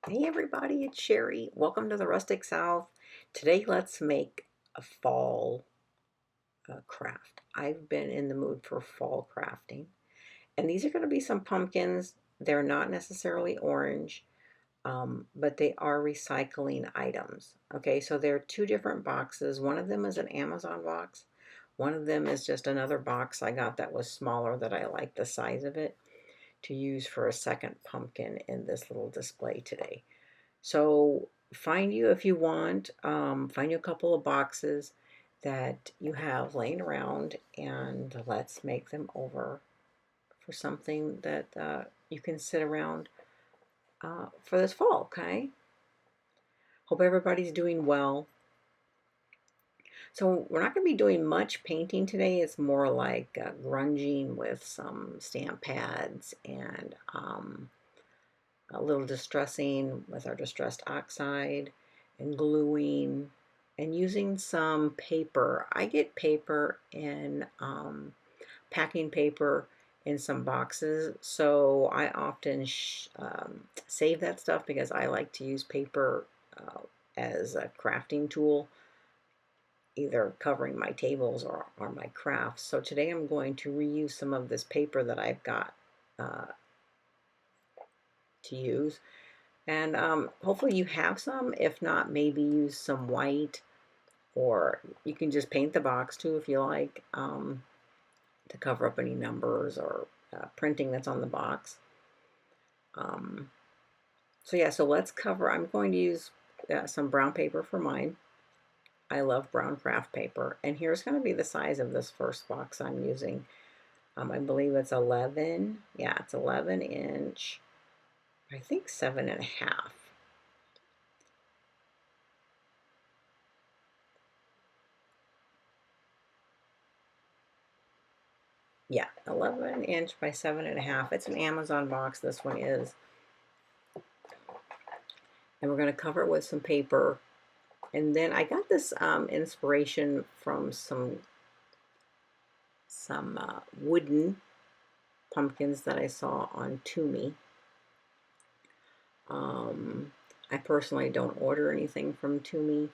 Hey everybody, it's Sherry. Welcome to the Rustic South. Today let's make a fall craft. I've been in the mood for fall crafting. And these are going to be some pumpkins. They're not necessarily orange, but they are recycling items. Okay, so there are two different boxes. One of them is an Amazon box. One of them is just another box I got that was smaller that I like the size of it to use for a second pumpkin in this little display today. So find you, if you want, find you a couple of boxes that you have laying around and let's make them over for something that you can sit around for this fall, okay? Hope everybody's doing well. So we're not going to be doing much painting today. It's more like grunging with some stamp pads and a little distressing with our distressed oxide and gluing and using some paper. I get paper in packing paper in some boxes, so I often save that stuff because I like to use paper as a crafting tool, either covering my tables or my crafts. So today I'm going to reuse some of this paper that I've got uh, to use. And hopefully you have some. If not, maybe use some white, or you can just paint the box too if you like, to cover up any numbers or printing that's on the box. Um, so yeah, so let's cover. I'm going to use some brown paper for mine. I love brown craft paper. And here's going to be the size of this first box I'm using. I believe it's 11. Yeah, it's 11 inch. I think 7.5. Yeah, 11 inch by 7.5. It's an Amazon box, this one is. And we're going to cover it with some paper. And then I got this inspiration from some wooden pumpkins that I saw on Toomey. I personally don't order anything from Toomey.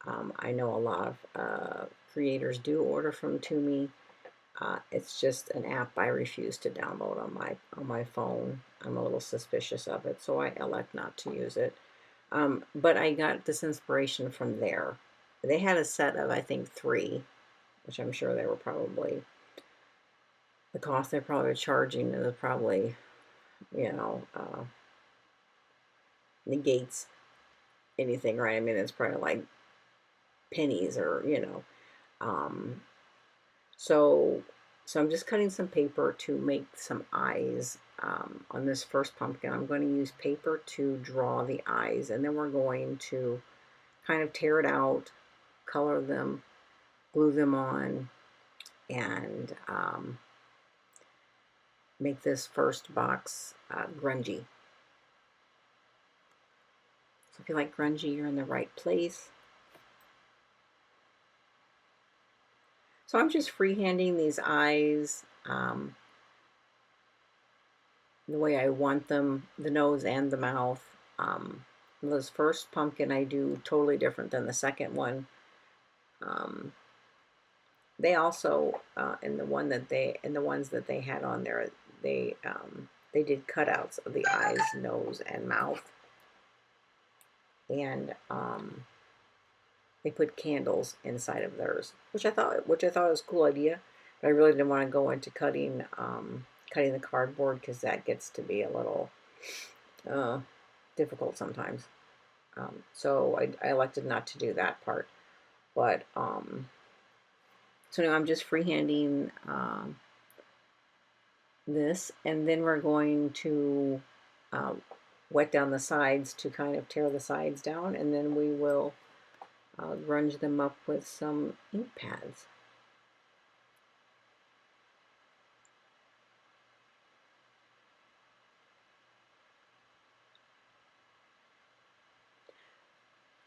I know a lot of creators do order from Toomey. It's just an app I refuse to download on my phone. I'm a little suspicious of it, so I elect not to use it. But I got this inspiration from there. They had a set of, I think, 3, which I'm sure they were probably, the cost they're probably charging is probably, you know, negates anything, right? I mean, it's probably like pennies or, Um, so, so I'm just cutting some paper to make some eyes on this first pumpkin. I'm going to use paper to draw the eyes, and then we're going to kind of tear it out, color them, glue them on, and make this first box grungy. So if you like grungy, you're in the right place. So I'm just freehanding these eyes the way I want them, the nose and the mouth. This first pumpkin I do totally different than the second one. Um, they also in the ones that they had on there, they did cutouts of the eyes, nose, and mouth, and they put candles inside of theirs, which I thought was a cool idea. But I really didn't want to go into cutting the cardboard because that gets to be a little difficult sometimes. So I elected not to do that part. But so now I'm just freehanding this, and then we're going to wet down the sides to kind of tear the sides down, and then we will grunge them up with some ink pads.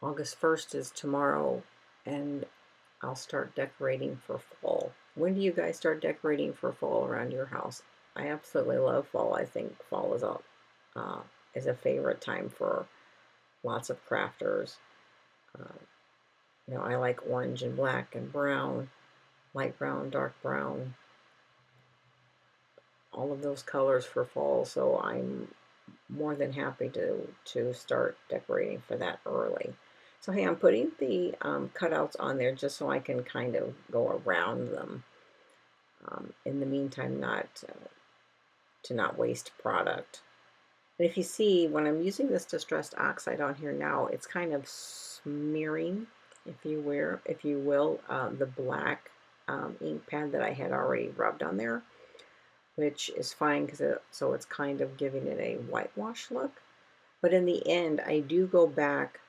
August 1st is tomorrow, and I'll start decorating for fall. When do you guys start decorating for fall around your house? I absolutely love fall. I think fall is a favorite time for lots of crafters. Uh, you know, I like orange and black and brown, light brown, dark brown, all of those colors for fall. So I'm more than happy to start decorating for that early. So hey, I'm putting the cutouts on there just so I can kind of go around them. In the meantime, not to not waste product. And if you see, when I'm using this distressed oxide on here now, it's kind of smearing, if you will, the black ink pad that I had already rubbed on there, which is fine because so it's kind of giving it a whitewash look. But in the end, I do go back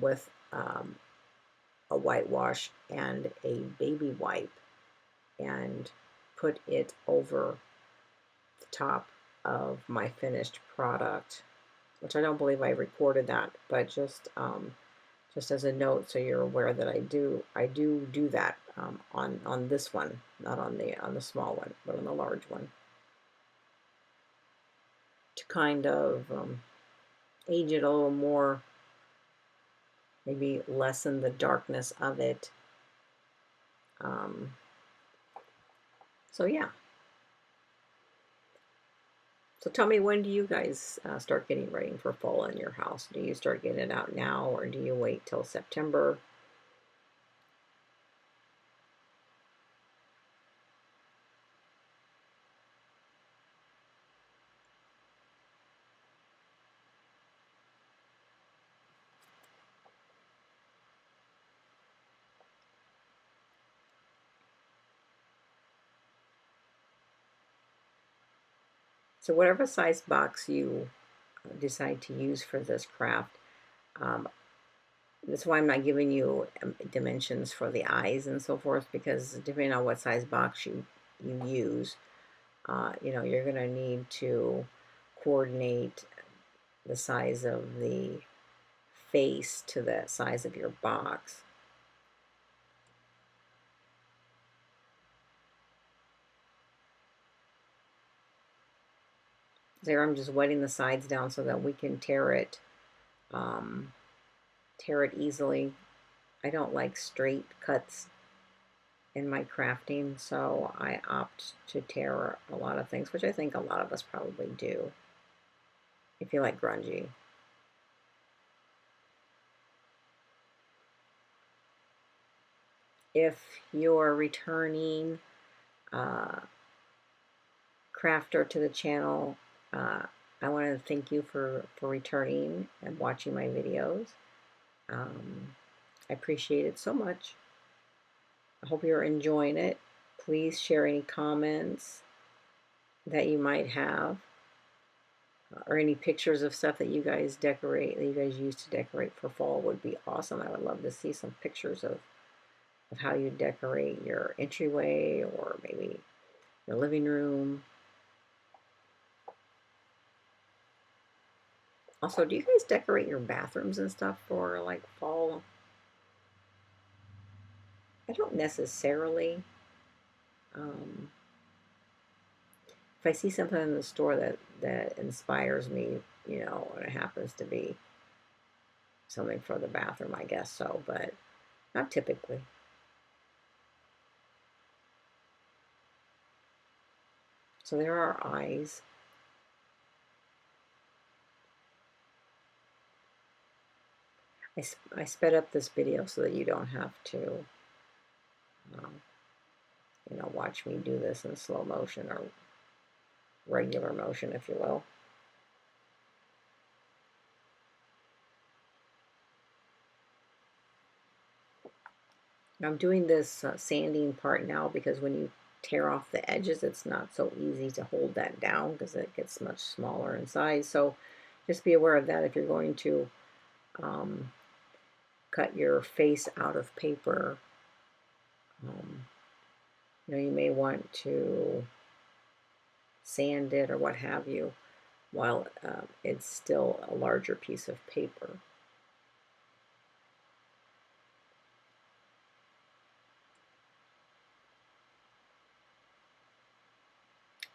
with a whitewash and a baby wipe and put it over the top of my finished product, which I don't believe I recorded that, but just as a note, so you're aware that I do that on this one, not on the small one, but on the large one, to kind of age it a little more, maybe lessen the darkness of it. So yeah. So tell me, when do you guys start getting ready for fall in your house? Do you start getting it out now, or do you wait till September? So whatever size box you decide to use for this craft, um, that's why I'm not giving you dimensions for the eyes and so forth, because depending on what size box you use, you know, you're going to need to coordinate the size of the face to the size of your box. There, I'm just wetting the sides down so that we can tear it easily. I don't like straight cuts in my crafting, so I opt to tear a lot of things, which I think a lot of us probably do if you like grungy. If you're returning crafter to the channel, I want to thank you for returning and watching my videos. I appreciate it so much. I hope you're enjoying it. Please share any comments that you might have, or any pictures of stuff that you guys decorate, that you guys use to decorate for fall would be awesome. I would love to see some pictures of how you decorate your entryway or maybe your living room. Also, do you guys decorate your bathrooms and stuff for like fall? I don't necessarily. Um, if I see something in the store that inspires me, you know, and it happens to be something for the bathroom, I guess so, but not typically. So there are eyes. I sped up this video so that you don't have to, you know, watch me do this in slow motion or regular motion, if you will. I'm doing this sanding part now because when you tear off the edges, it's not so easy to hold that down because it gets much smaller in size. So just be aware of that if you're going to cut your face out of paper. You know, you may want to sand it or what have you while it's still a larger piece of paper.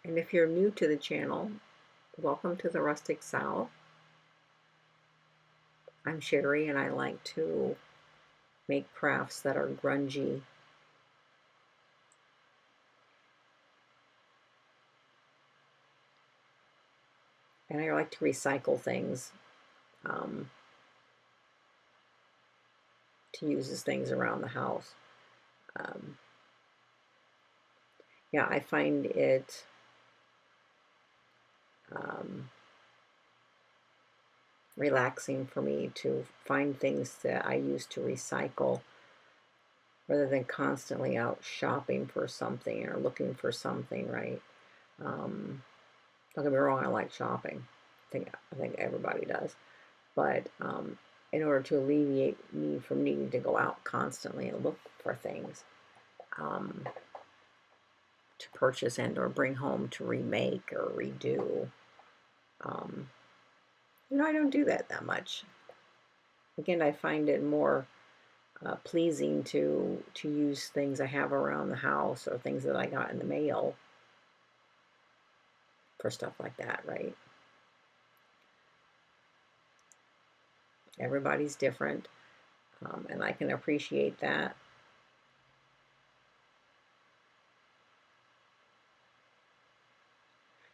And if you're new to the channel, welcome to the Rustic South. I'm Sherry, and I like to make crafts that are grungy. And I like to recycle things, um, to use as things around the house. Um, yeah, I find it um, relaxing for me to find things that I used to recycle rather than constantly out shopping for something or looking for something, right? Um, don't get me wrong, I like shopping. I think everybody does. But in order to alleviate me from needing to go out constantly and look for things um, to purchase and or bring home to remake or redo, um, I don't do that much. Again, I find it more pleasing to use things I have around the house or things that I got in the mail for stuff like that, right? Everybody's different, and I can appreciate that.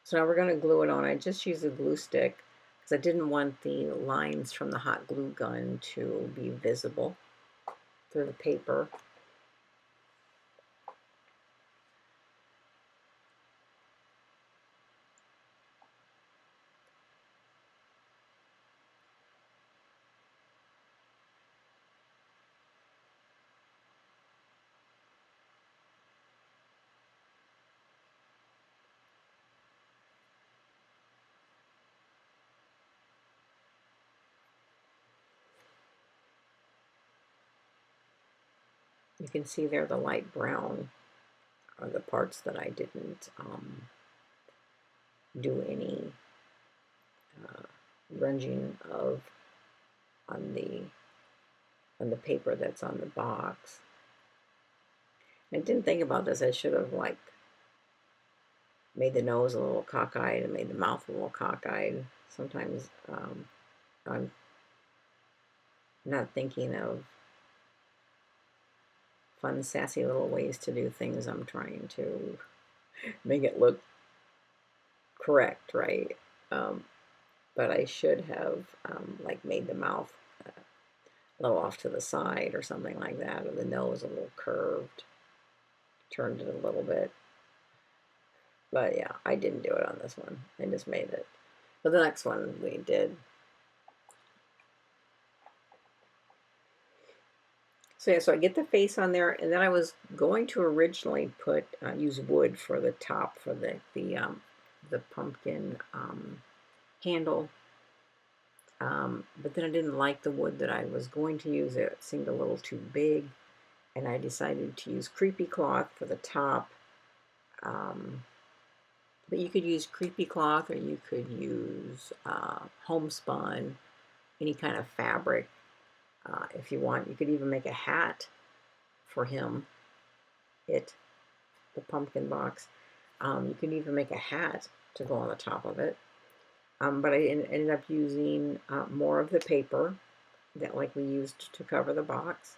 So now we're going to glue it on. I just used a glue stick because I didn't want the lines from the hot glue gun to be visible through the paper. You can see there the light brown are the parts that I didn't do any uh, grunging of on the paper that's on the box. I didn't think about this. I should have like made the nose a little cockeyed and made the mouth a little cockeyed. Sometimes I'm not thinking of fun, sassy little ways to do things. I'm trying to make it look correct, right? Um, but I should have like made the mouth a little off to the side or something like that, or the nose a little curved, turned it a little bit. But yeah, I didn't do it on this one. I just made it. But the next one we did. So yeah, so I get the face on there, and then I was going to originally put use wood for the top for the pumpkin handle, but then I didn't like the wood that I was going to use. It seemed a little too big, and I decided to use creepy cloth for the top. Um, but you could use creepy cloth, or you could use homespun, any kind of fabric if you want. You could even make a hat for him. The pumpkin box. You can even make a hat to go on the top of it. But I ended up using more of the paper that like we used to cover the box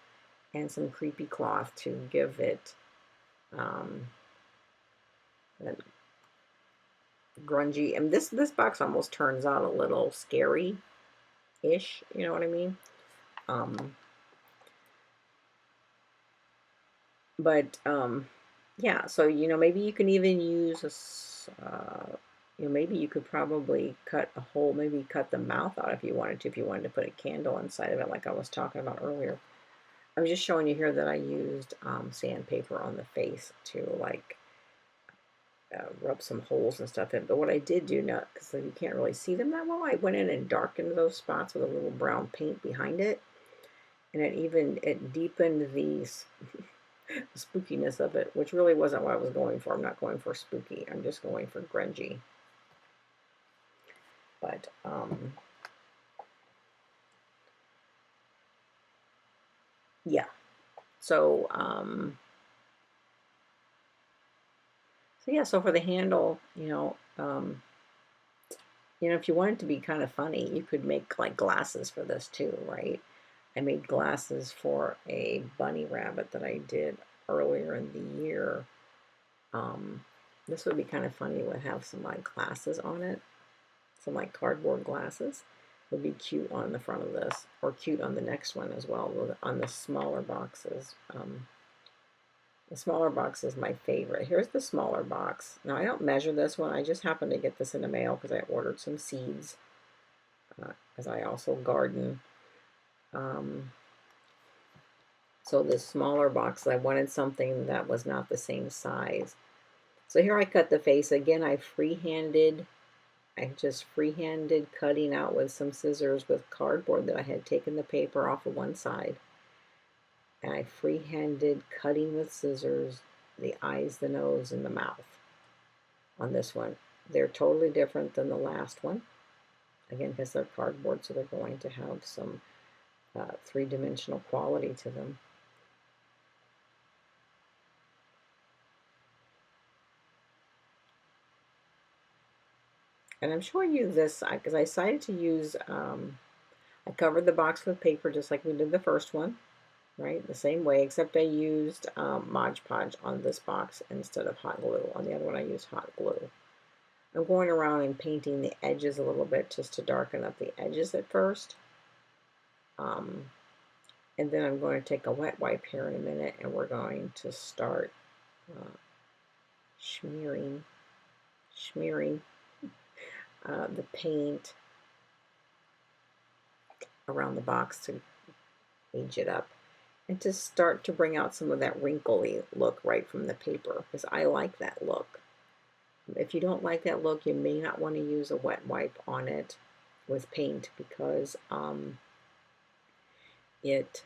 and some creepy cloth to give it that grungy. And this box almost turns out a little scary-ish, you know what I mean? Um, but yeah, so maybe you can even use maybe you could probably cut a hole, maybe cut the mouth out if you wanted to, put a candle inside of it, like I was talking about earlier. I'm just showing you here that I used sandpaper on the face to like rub some holes and stuff in. But what I did do, not because you can't really see them that well, I went in and darkened those spots with a little brown paint behind it, and it deepened the spookiness of it, which really wasn't what I was going for. I'm not going for spooky. I'm just going for grungy. But yeah. So so yeah. So for the handle, You know, if you wanted to be kind of funny, you could make like glasses for this too, right? I made glasses for a bunny rabbit that I did earlier in the year. Um, this would be kind of funny. It would have some like glasses on it, some like cardboard glasses. Would be cute on the front of this, or cute on the next one as well, on the smaller boxes. The smaller box is my favorite. Here's the smaller box. Now, I don't measure this one. I just happened to get this in the mail because I ordered some seeds, because I also garden. Um, so this smaller box, I wanted something that was not the same size. So here I cut the face. Again, I just freehanded cutting out with some scissors with cardboard that I had taken the paper off of one side. And I freehanded cutting with scissors the eyes, the nose, and the mouth on this one. They're totally different than the last one. Again, because they're cardboard, so they're going to have some three-dimensional quality to them. And I'm showing you this because I decided to use, I covered the box with paper just like we did the first one, right? The same way, except I used Mod Podge on this box instead of hot glue. On the other one, I used hot glue. I'm going around and painting the edges a little bit just to darken up the edges at first. And then I'm going to take a wet wipe here in a minute and we're going to start smearing the paint around the box to age it up and to start to bring out some of that wrinkly look right from the paper, because I like that look. If you don't like that look, you may not want to use a wet wipe on it with paint, because it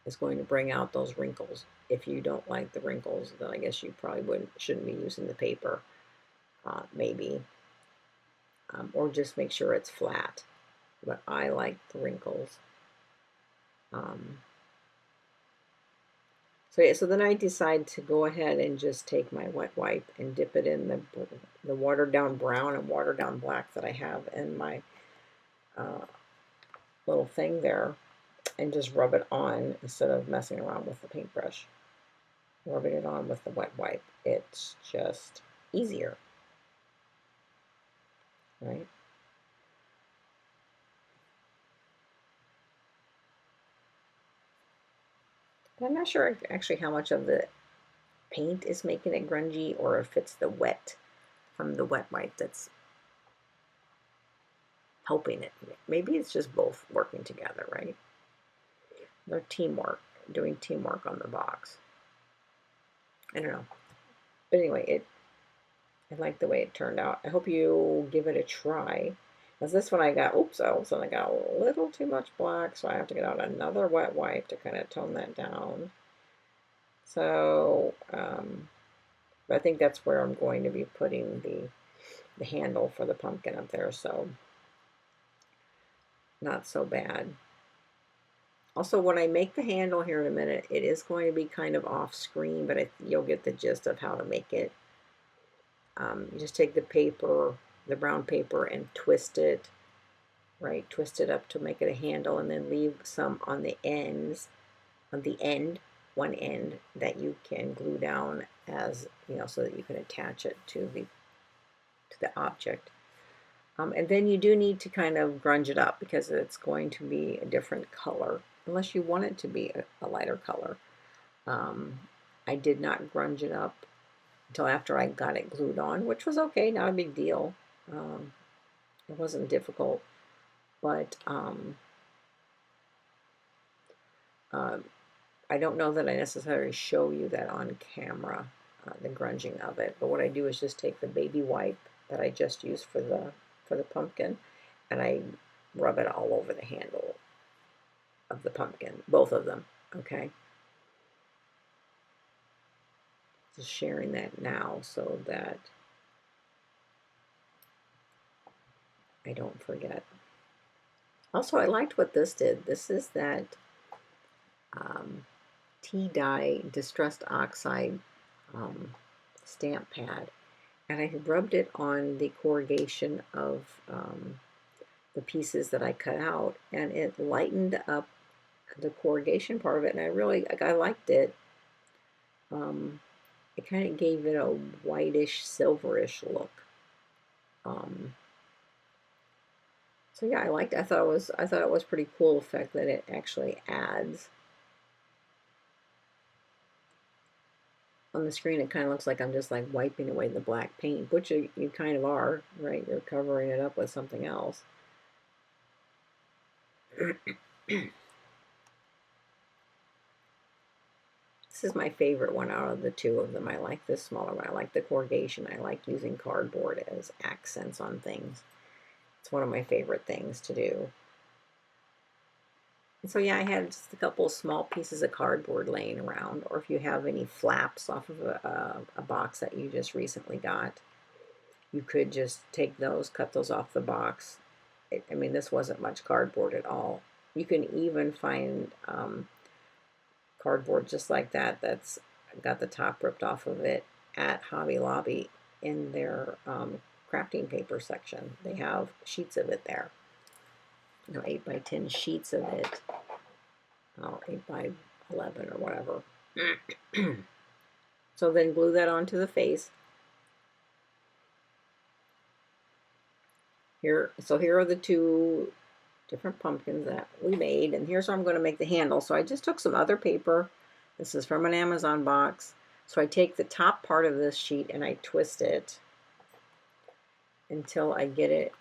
is going to bring out those wrinkles. If you don't like the wrinkles, then I guess you probably shouldn't be using the paper, maybe. Or just make sure it's flat. But I like the wrinkles. So yeah, so then I decide to go ahead and just take my wet wipe and dip it in the watered down brown and watered down black that I have in my little thing there, and just rub it on instead of messing around with the paintbrush. Rubbing it on with the wet wipe. It's just easier, right? But I'm not sure actually how much of the paint is making it grungy or if it's the wet from the wet wipe that's helping it. Maybe it's just both working together, right? They're teamwork, doing teamwork on the box. I don't know. But anyway, I like the way it turned out. I hope you give it a try. Because this one I got, oops, all of a sudden I got a little too much black, so I have to get out another wet wipe to kind of tone that down. So, but I think that's where I'm going to be putting the handle for the pumpkin up there, so not so bad. Also, when I make the handle here in a minute, it is going to be kind of off screen, but you'll get the gist of how to make it. You just take the paper, the brown paper, and twist it, right? Twist it up to make it a handle, and then leave some on the ends, on the end, one end that you can glue down as, you know, so that you can attach it to the object. And then you do need to kind of grunge it up because it's going to be a different color, unless you want it to be a lighter color. I did not grunge it up until after I got it glued on, which was okay, not a big deal. It wasn't difficult, but I don't know that I necessarily show you that on camera, the grunging of it. But what I do is just take the baby wipe that I just used for the pumpkin, and I rub it all over the handle of the pumpkin, both of them, okay? Just sharing that now so that I don't forget. Also, I liked what this did. This is that tea dye distressed oxide stamp pad. and I rubbed it on the corrugation of the pieces that I cut out, and it lightened up the corrugation part of it, and I liked it. It kind of gave it a whitish, silverish look. So yeah, I liked it. I thought it was pretty cool effect that it actually adds. On the screen, it kind of looks like I'm just like wiping away the black paint, which you kind of are, right? You're covering it up with something else. This is my favorite one out of the two of them. I like this smaller one. I like the corrugation. I like using cardboard as accents on things. It's one of my favorite things to do. And so yeah, I had just a couple of small pieces of cardboard laying around, or if you have any flaps off of a box that you just recently got, you could just take those, cut those off the box. I mean, this wasn't much cardboard at all. You can even find cardboard just like that that's got the top ripped off of it at Hobby Lobby in their crafting paper section. They have sheets of it there. 8 by 10 sheets of it. 8 by 11 or whatever. So then glue that onto the face. Here are the two different pumpkins that we made, and here's where I'm going to make the handle. So I just took some other paper. This is from an Amazon box. So I take the top part of this sheet and I twist it until I get it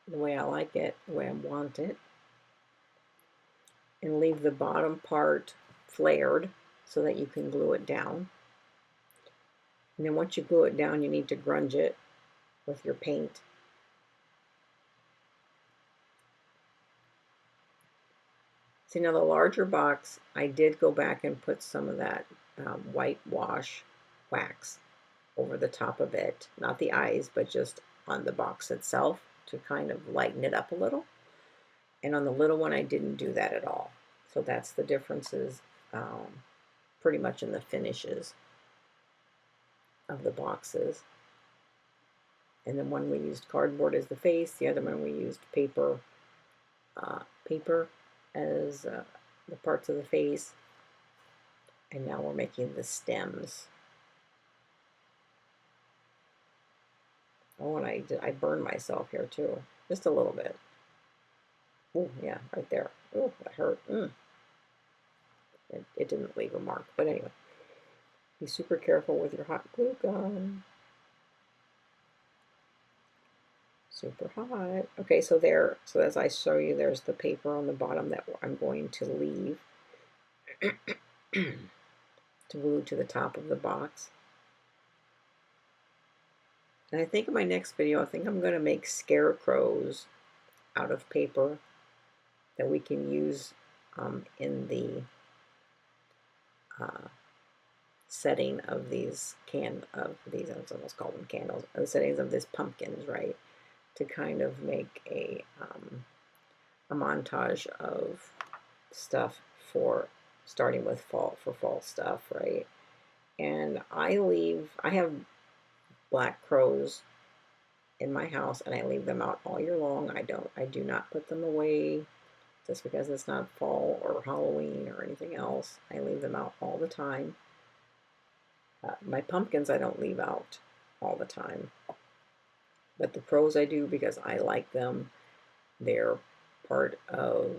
the way I like it, the way I want it, and leave the bottom part flared so that you can glue it down. And then once you glue it down, you need to grunge it with your paint. See, now the larger box, I did go back and put some of that whitewash wax over the top of it. Not the eyes, but just on the box itself to kind of lighten it up a little. And on the little one, I didn't do that at all. So that's the differences pretty much in the finishes of the boxes. And then one we used cardboard as the face, the other one we used paper as the parts of the face. And now we're making the stems. Oh, and I burned myself here too, just a little bit. Oh, yeah, right there. Oh, that hurt. It didn't leave a mark, but anyway. Be super careful with your hot glue gun. Super hot. Okay, so as I show you, there's the paper on the bottom that I'm going to leave to glue to the top of the box. And I think in my next video, I think I'm going to make scarecrows out of paper that we can use in the setting of these I was almost call them candles, the settings of these pumpkins, right? To kind of make a montage of stuff for starting with fall stuff, right? And I have black crows in my house, and I leave them out all year long. I do not put them away just because it's not fall or Halloween or anything else. I leave them out all the time. My pumpkins I don't leave out all the time. But the crows I do because I like them. They're part of,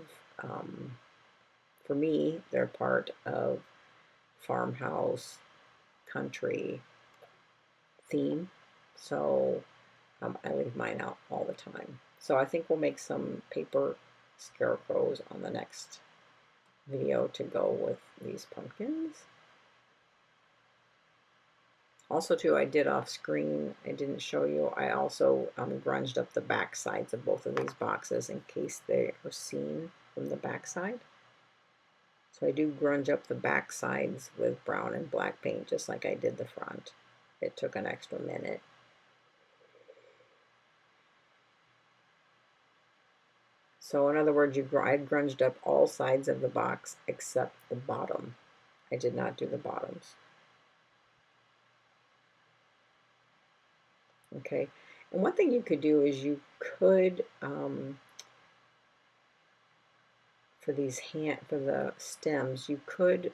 for me, they're part of farmhouse, country theme. So I leave mine out all the time. So I think we'll make some paper scarecrows on the next video to go with these pumpkins. Also, too, I did off screen, I didn't show you, I also grunged up the back sides of both of these boxes in case they are seen from the back side. So I do grunge up the back sides with brown and black paint, just like I did the front. It took an extra minute. So in other words, I grunged up all sides of the box except the bottom. I did not do the bottoms. Okay, and one thing you could do is you could, for the stems, you could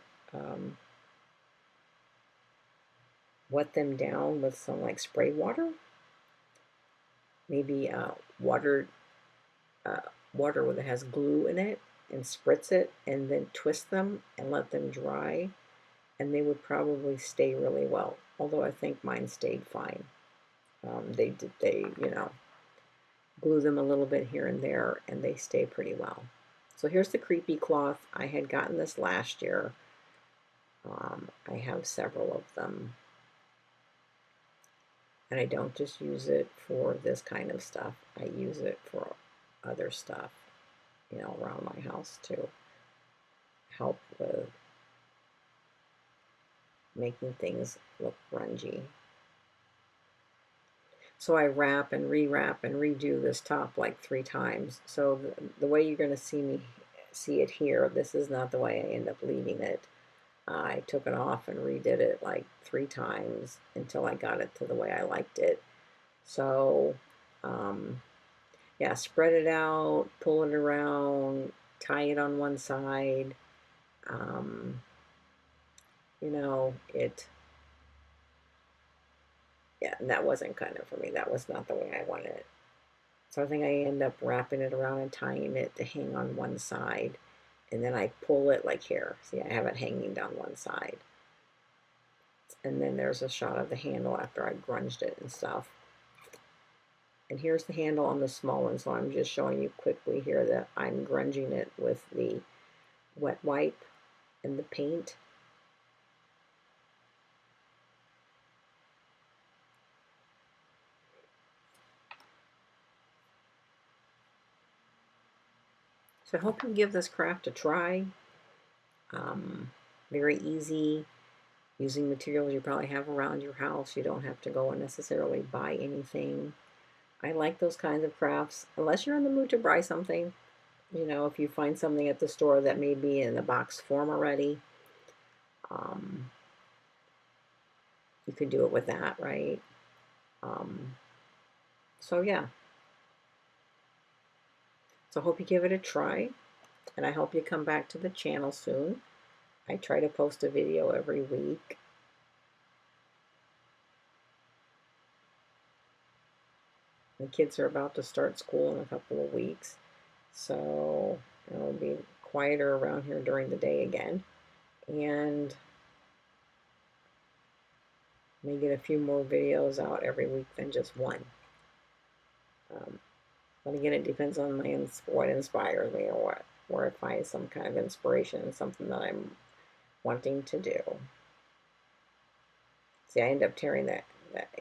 wet them down with some like spray water, maybe uh, water that has glue in it, and spritz it, and then twist them and let them dry, and they would probably stay really well. Although I think mine stayed fine. They glue them a little bit here and there, and they stay pretty well. So here's the creepy cloth. I had gotten this last year. I have several of them, and I don't just use it for this kind of stuff. I use it for other stuff, around my house to help with making things look grungy. So I wrap and rewrap and redo this top like 3 times. So the way you're going to see it here, this is not the way I end up leaving it. I took it off and redid it like 3 times until I got it to the way I liked it. So, yeah, spread it out, pull it around, tie it on one side. Um, yeah, and that wasn't kind of for me. That was not the way I wanted it. So I think I end up wrapping it around and tying it to hang on one side. And then I pull it like here. See, I have it hanging down one side. And then there's a shot of the handle after I grunged it and stuff. And here's the handle on the small one, so I'm just showing you quickly here that I'm grunging it with the wet wipe and the paint. So I hope you give this craft a try. Very easy, using materials you probably have around your house. You don't have to go and necessarily buy anything. I like those kinds of crafts, unless you're in the mood to buy something. If you find something at the store that may be in the box form already, um, you could do it with that, right? Um, so yeah. So I hope you give it a try, and I hope you come back to the channel soon. I try to post a video every week. The kids are about to start school in a couple of weeks, so it'll be quieter around here during the day again. And may get a few more videos out every week than just one. But again, it depends on what inspires me, or where I find some kind of inspiration in something that I'm wanting to do. See, I end up tearing that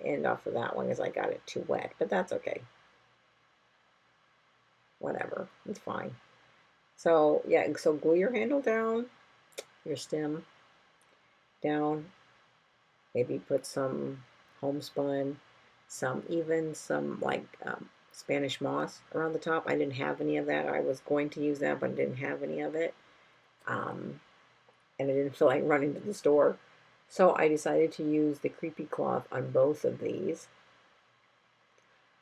end off of that one because I got it too wet, but that's okay. Whatever, it's fine. So yeah, so glue your handle down, your stem down. Maybe put some homespun, even some like Spanish moss around the top. I didn't have any of that. I was going to use that, but I didn't have any of it. And I didn't feel like running to the store. So I decided to use the creepy cloth on both of these.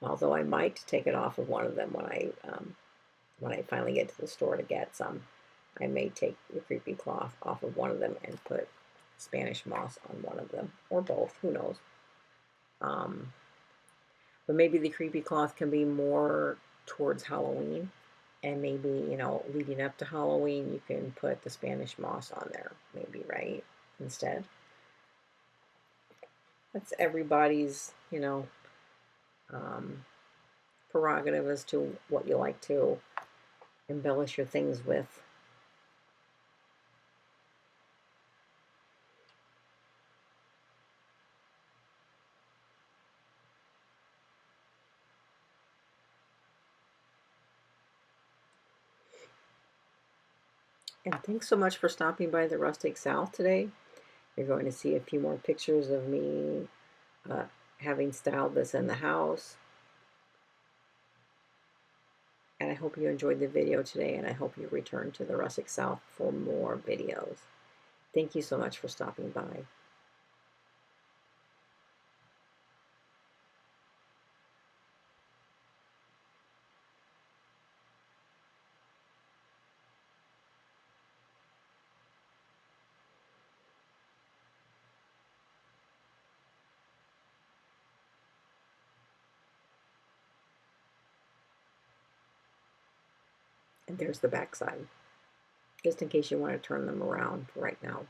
Although I might take it off of one of them when I finally get to the store to get some. I may take the creepy cloth off of one of them and put Spanish moss on one of them, or both, who knows. But maybe the creepy cloth can be more towards Halloween, and maybe, leading up to Halloween, you can put the Spanish moss on there, maybe, right, instead. That's everybody's, prerogative as to what you like to embellish your things with. And thanks so much for stopping by the Rustic South today. You're going to see a few more pictures of me having styled this in the house. And I hope you enjoyed the video today, and I hope you return to the Rustic South for more videos. Thank you so much for stopping by. And there's the back side, just in case you want to turn them around right now.